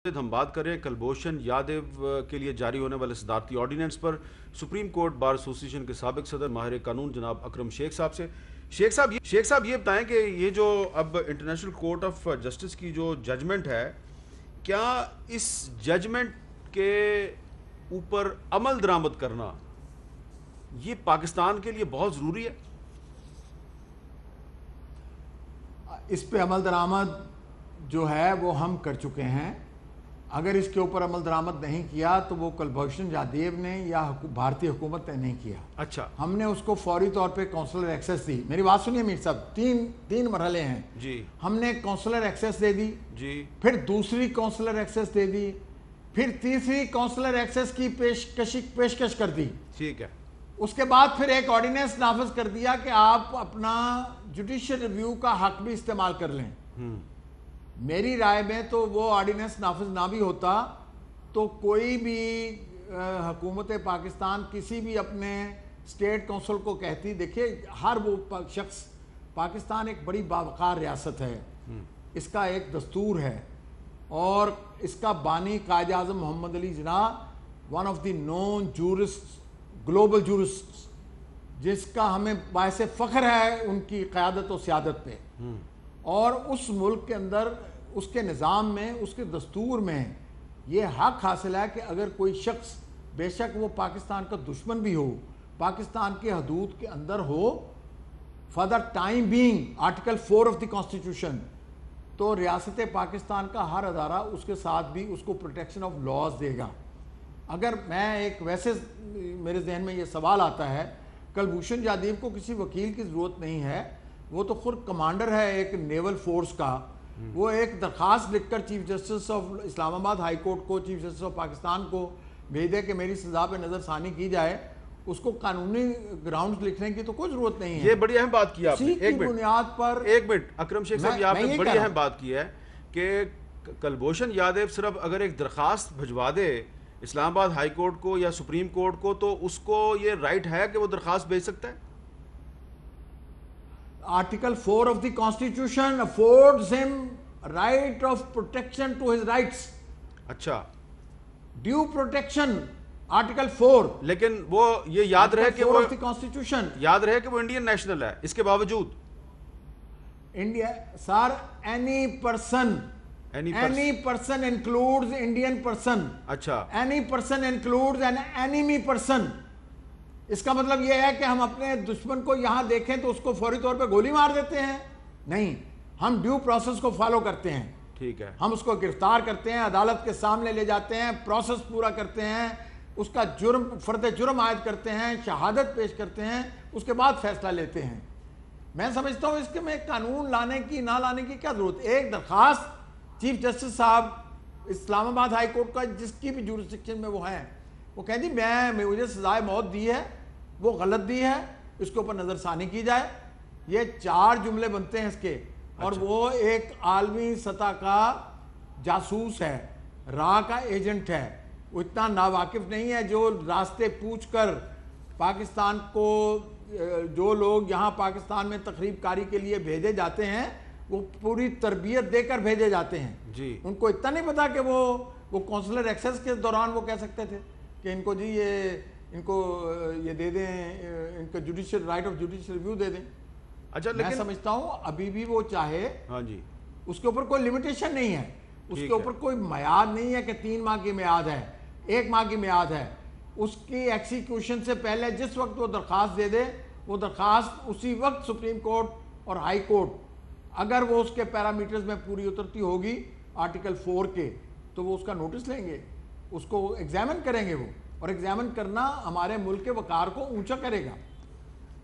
ہم بات کریں کلبھوشن یادیو کے لیے جاری ہونے والے صدارتی آرڈیننس پر سپریم کورٹ بار ایسوسی ایشن کے سابق صدر ماہر قانون جناب اکرم شیخ صاحب سے شیخ صاحب یہ بتائیں کہ یہ جو اب انٹرنیشنل کورٹ آف جسٹس کی جو ججمنٹ ہے، کیا اس ججمنٹ کے اوپر عمل درآمد کرنا یہ پاکستان کے لیے بہت ضروری ہے؟ اس پہ عمل درآمد جو ہے وہ ہم کر چکے ہیں. اگر اس کے اوپر عمل درآمد نہیں کیا تو وہ کلبھوشن یادیو نے یا بھارتی حکومت نے نہیں کیا. اچھا، ہم نے اس کو فوری طور پہ کونسلر ایکسیس دی. میری بات سنیے میر صاحب، تین مرحلے ہیں. جی، ہم نے کونسلر ایکسیس دے دی، جی، پھر دوسری کونسلر ایکسیس دے دی، پھر تیسری کونسلر ایکسیس کی پیشکش کر دی. ٹھیک ہے. اس کے بعد پھر ایک آرڈیننس نافذ کر دیا کہ آپ اپنا جوڈیشل ریویو کا حق بھی استعمال کر لیں. میری رائے میں تو وہ آرڈیننس نافذ نہ بھی ہوتا تو کوئی بھی حکومت پاکستان کسی بھی اپنے اسٹیٹ کونسل کو کہتی، دیکھیں ہر وہ شخص، پاکستان ایک بڑی باوقار ریاست ہے، اس کا ایک دستور ہے اور اس کا بانی Quaid Azam Muhammad Ali Jinnah one of the known jurist, global jurist, جس کا ہمیں باعث فخر ہے ان کی قیادت و سیادت پہ. اور اس ملک کے اندر اس کے نظام میں، اس کے دستور میں یہ حق حاصل ہے کہ اگر کوئی شخص، بے شک وہ پاکستان کا دشمن بھی ہو، پاکستان کے حدود کے اندر ہو، for the time being article 4 of the constitution, تو ریاست پاکستان کا ہر ادارہ اس کے ساتھ بھی اس کو پروٹیکشن آف لاز دے گا. اگر میں ایک ویسے میرے ذہن میں یہ سوال آتا ہے، کلبھوشن یادیو کو کسی وکیل کی ضرورت نہیں ہے، وہ تو خود کمانڈر ہے ایک نیول فورس کا. وہ ایک درخواست لکھ کر چیف جسٹس آف اسلام آباد ہائی کورٹ کو، چیف جسٹس آف پاکستان کو بھیج دے کہ میری سزا پہ نظر ثانی کی جائے. اس کو قانونی گراؤنڈز لکھنے کی تو کوئی ضرورت نہیں ہے. یہ بڑی اہم بات کی آپ نے. ایک بنیاد پر ایک منٹ اکرم شیخ صاحب، یہ آپ نے بڑی اہم بات کی ہے کہ کلبھوشن یادیو صرف اگر ایک درخواست بھجوا دے اسلام آباد ہائی کورٹ کو یا سپریم کورٹ کو تو اس کو یہ رائٹ ہے کہ وہ درخواست بھیج سکتا ہے؟ Article 4 of the constitution affords him right of protection to his rights. اچھا، ڈیو پروٹیکشن آرٹیکل 4. لیکن وہ یہ یاد رہے کہ وہ کانسٹیٹیوشن یاد رہے کہ وہ انڈین نیشنل ہے. اس کے باوجود India sir any person includes Indian person. اچھا، any person includes an enemy person. اس کا مطلب یہ ہے کہ ہم اپنے دشمن کو یہاں دیکھیں تو اس کو فوری طور پہ گولی مار دیتے ہیں؟ نہیں، ہم ڈیو پروسیس کو فالو کرتے ہیں. ٹھیک ہے. ہم اس کو گرفتار کرتے ہیں، عدالت کے سامنے لے جاتے ہیں، پروسیس پورا کرتے ہیں، اس کا فرد جرم عائد کرتے ہیں، شہادت پیش کرتے ہیں، اس کے بعد فیصلہ لیتے ہیں. میں سمجھتا ہوں اس کے میں قانون لانے کی نہ لانے کی کیا ضرورت. ایک درخواست چیف جسٹس صاحب اسلام آباد ہائی کورٹ کا، جس کی بھی جورسڈکشن میں وہ ہیں، وہ کہیں جی مجھے سزائے موت دی ہے، وہ غلط دی ہے، اس کے اوپر نظر ثانی کی جائے. یہ 4 جملے بنتے ہیں اس کے. اور وہ ایک عالمی سطح کا جاسوس ہے، راہ کا ایجنٹ ہے. وہ اتنا ناواقف نہیں ہے. جو راستے پوچھ کر پاکستان کو، جو لوگ یہاں پاکستان میں تخریب کاری کے لیے بھیجے جاتے ہیں، وہ پوری تربیت دے کر بھیجے جاتے ہیں. جی، ان کو اتنا نہیں پتا کہ وہ کونسلر ایکسیس کے دوران وہ کہہ سکتے تھے کہ ان کو جی ان کو یہ دے دیں، ان کا judicial right of judicial review دے دیں. اچھا، میں سمجھتا ہوں ابھی بھی وہ چاہے، ہاں جی، اس کے اوپر کوئی لمیٹیشن نہیں ہے، اس کے اوپر کوئی میعاد نہیں ہے کہ 3 ماہ کی میعاد ہے، 1 ماہ کی میعاد ہے. اس کی ایکسیکیوشن سے پہلے جس وقت وہ درخواست دے دے، وہ درخواست اسی وقت سپریم کورٹ اور ہائی کورٹ، اگر وہ اس کے پیرامیٹرز میں پوری اترتی ہوگی آرٹیکل 4 کے، تو وہ اس کا نوٹس لیں گے، اس کو ایگزامن کریں گے. وہ اور ایگزامن کرنا ہمارے ملک کے وقار کو اونچا کرے گا.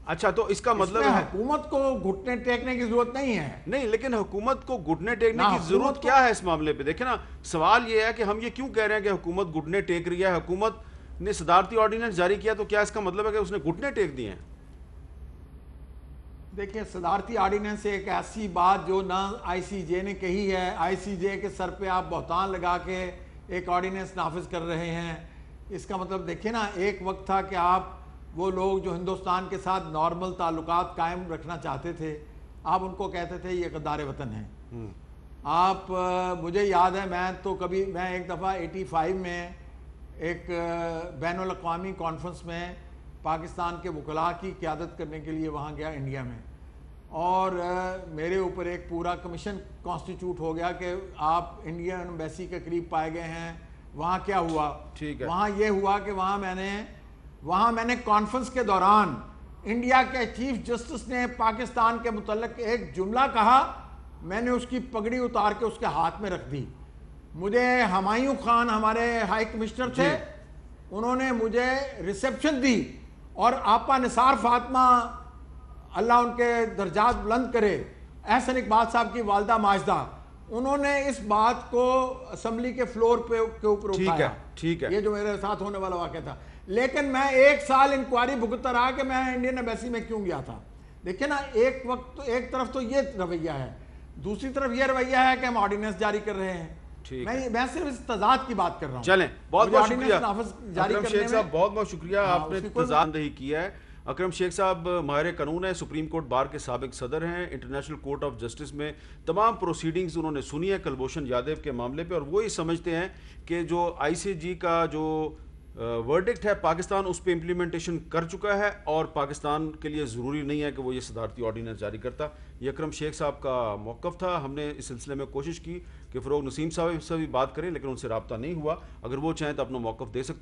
اچھا، تو اس کا مطلب ہے حکومت کو گھٹنے ٹیکنے کی ضرورت نہیں ہے. نہیں، لیکن حکومت کو گھٹنے ٹیکنے کی ضرورت کیا ہے اس معاملے پہ؟ دیکھیں نا، سوال یہ ہے کہ ہم یہ کیوں کہہ رہے ہیں کہ حکومت گھٹنے ٹیک رہی ہے؟ حکومت نے صدارتی آرڈیننس جاری کیا تو کیا اس کا مطلب ہے کہ اس نے گھٹنے ٹیک دیے ہیں؟ دیکھیں، صدارتی آرڈیننس ایک ایسی بات جو نہ آئی سی جے نے کہی ہے. آئی سی جے کے سر پہ آپ بہتان لگا کے ایک آرڈیننس نافذ کر رہے ہیں. اس کا مطلب دیکھیں نا، ایک وقت تھا کہ آپ وہ لوگ جو ہندوستان کے ساتھ نارمل تعلقات قائم رکھنا چاہتے تھے، آپ ان کو کہتے تھے یہ غدار وطن ہیں. آپ مجھے یاد ہے میں ایک دفعہ 85 میں ایک بین الاقوامی کانفرنس میں پاکستان کے وکلاء کی قیادت کرنے کے لیے وہاں گیا انڈیا میں، اور میرے اوپر ایک پورا کمیشن کانسٹیٹیوٹ ہو گیا کہ آپ انڈین ایمبیسی کے قریب پائے گئے ہیں۔ وہاں کیا ہوا؟ وہاں یہ ہوا کہ وہاں میں نے کانفرنس کے دوران انڈیا کے چیف جسٹس نے پاکستان کے متعلق ایک جملہ کہا، میں نے اس کی پگڑی اتار کے اس کے ہاتھ میں رکھ دی۔ مجھے ہمایوں خان ہمارے ہائی کمشنر تھے، انہوں نے مجھے ریسیپشن دی، اور آپا نثار فاطمہ اللہ ان کے درجات بلند کرے، احسن اقبال صاحب کی والدہ ماجدہ، انہوں نے اس بات کو اسمبلی کے فلور کے اوپر اٹھایا۔ یہ جو میرے ساتھ ہونے والا واقعہ تھا، لیکن میں 1 سال انکوائری بھگتتا رہا کہ میں انڈین ایمبیسی میں کیوں گیا تھا۔ دیکھیں نا، ایک طرف تو یہ رویہ ہے، دوسری طرف یہ رویہ ہے کہ ہم آرڈیننس جاری کر رہے ہیں۔ میں صرف اس تضاد کی بات کر رہا ہوں۔ چلیں، بہت بہت شکریہ اکرم شیخ صاحب، بہت بہت شکریہ، آپ نے تضاد دہی کیا ہے۔ اکرم شیخ صاحب ماہر قانون ہیں، سپریم کورٹ بار کے سابق صدر ہیں، انٹرنیشنل کورٹ آف جسٹس میں تمام پروسیڈنگز انہوں نے سنی ہے کلبھوشن یادیو کے معاملے پہ، اور وہی سمجھتے ہیں کہ جو آئی سی جی کا جو ورڈکٹ ہے پاکستان اس پہ امپلیمنٹیشن کر چکا ہے، اور پاکستان کے لیے ضروری نہیں ہے کہ وہ یہ صدارتی آرڈیننس جاری کرتا۔ یہ اکرم شیخ صاحب کا موقف تھا۔ ہم نے اس سلسلے میں کوشش کی کہ فروغ نسیم صاحب سے بھی بات کریں، لیکن ان سے رابطہ نہیں ہوا۔ اگر وہ چاہیں تو اپنا موقف دے سکتے ہیں۔